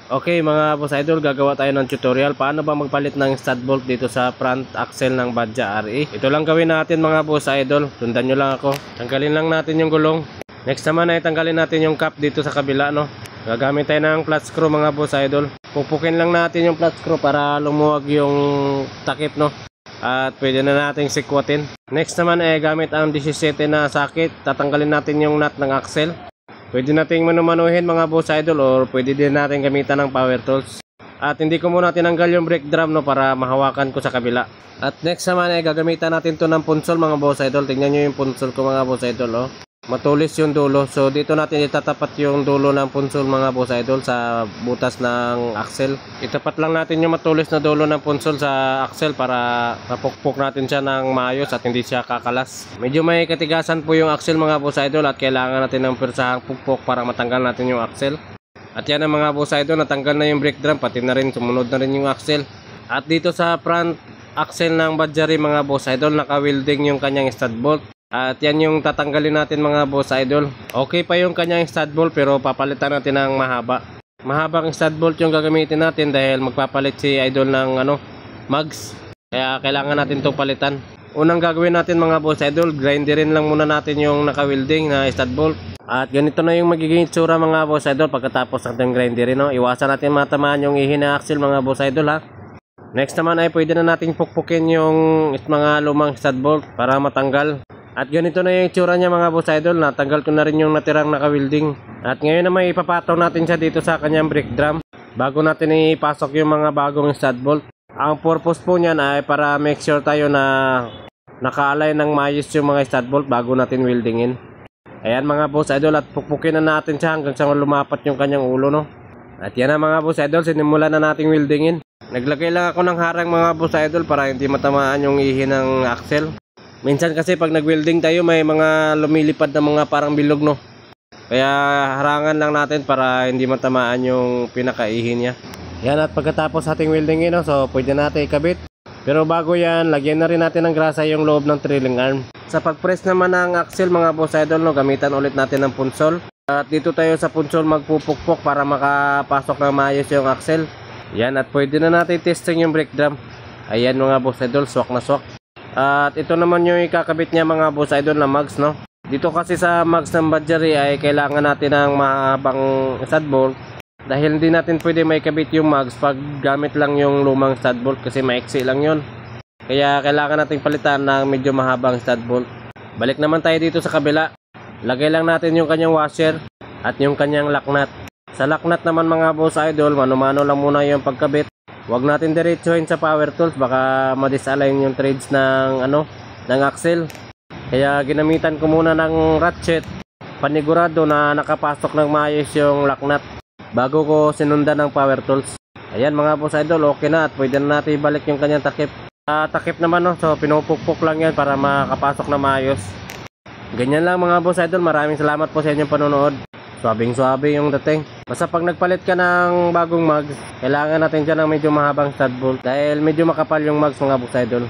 Okay mga boss idol, gagawa tayo ng tutorial paano ba magpalit ng stud bolt dito sa front axle ng Badja RE. Ito lang gawin natin mga boss idol, sundan nyo lang ako. Tanggalin lang natin yung gulong. Next naman ay tanggalin natin yung cap dito sa kabila, no. Gagamit tayo ng flat screw mga boss idol. Pupukin lang natin yung flat screw para lumuwag yung takip, no. At pwede na nating sikwatin. Next naman ay gamit ang 17 na socket. Tatanggalin natin yung nut ng axle. Pwede nating manumanuhin mga boss idol, or pwede din natin gamitan ng power tools. At hindi ko muna tinanggal yung brake drum, no, para mahawakan ko sa kabila. At next naman ay gagamitan natin to ng punsol mga boss idol. Tingnan nyo yung punsol ko mga boss idol, oh. Matulis yung dulo. So dito natin itatapat yung dulo ng punsol mga boss idol sa butas ng axle. Itapat lang natin yung matulis na dulo ng punsol sa axle para mapukpok natin siya ng maayos at hindi siya kakalas. Medyo may katigasan po yung axle mga boss idol at kailangan natin ng pirsahang pukpok para matanggal natin yung axle. At yan ang mga boss idol, natanggal na yung brake drum, pati na rin sumunod na rin yung axle. At dito sa front axle ng Badja RE mga boss idol, naka-welding yung kanyang stud bolt. At yan yung tatanggalin natin mga boss idol. Okay pa yung kanyang stud bolt pero papalitan natin ng mahaba. Mahabang stud bolt yung gagamitin natin dahil magpapalit si idol ng mugs. Kaya kailangan natin itong palitan. Unang gagawin natin mga boss idol, grinderin lang muna natin yung naka-welding na stud bolt. At ganito na yung magiging itsura mga boss idol pagkatapos natin grinderin, no? Iwasan natin matamaan yung ihi na axle mga boss idol, ha. Next naman ay pwede na nating pukpukin yung mga lumang stud bolt para matanggal. At ganito na yung itsura niya mga boss idol. Natanggal ko na rin yung natirang naka-welding. At ngayon naman ipapataw natin siya dito sa kanyang brake drum bago natin ipasok yung mga bagong stud bolt. Ang purpose po niyan ay para make sure tayo na naka-align ng maayos yung mga stud bolt bago natin weldingin. Ayan mga boss idol, at pukpukin na natin siya hanggang sa lumapat yung kanyang ulo, no. At yan na mga boss idol, sinimulan na nating weldingin. Naglagay lang ako ng harang mga boss idol para hindi matamaan yung ihi ng axle. Minsan kasi pag nag-welding tayo may mga lumilipad na mga parang bilog, no. Kaya harangan lang natin para hindi matamaan yung pinakaihi niya. Yan, at pagkatapos ating weldingin, no, so pwede natin ikabit. Pero bago yan, lagyan na rin natin ng grasa yung loob ng trailing arm. Sa pag-press naman ng axle mga boss idol, no, gamitan ulit natin ng punsol. At dito tayo sa punsol magpupukpok para makapasok ng maayos yung axle. Yan, at pwede na natin testing yung brake drum. Ayan mga boss idol, swak na swak. At ito naman yung ikakabit niya mga boss idol na mugs, no. Dito kasi sa mugs ng Badja RE ay kailangan natin ng mahabang stud bolt dahil hindi natin pwede maikabit yung mugs pag gamit lang yung lumang stud bolt kasi maiksi lang yun. Kaya kailangan nating palitan ng medyo mahabang stud bolt. Balik naman tayo dito sa kabila. Lagay lang natin yung kanyang washer at yung kanyang lock nut. Sa lock nut naman mga boss idol, mano-mano lang muna yung pagkabit. Huwag natin diretsuhin sa power tools, baka ma-disalign yung threads ng ng axle. Kaya ginamitan ko muna ng ratchet panigurado na nakapasok ng maayos yung lock nut bago ko sinundan ng power tools. Ayan mga boss idol, okay na at pwede na natin ibalik yung kanyang takip. Takip naman, no, so pinupukpok lang yan para makapasok na maayos. Ganyan lang mga boss idol, maraming salamat po sa inyong panonood. Swabing-swabe yung dating. Basta pag nagpalit ka ng bagong mugs, kailangan natin dyan ng medyo mahabang stud bolt dahil medyo makapal yung mugs mga boss idol.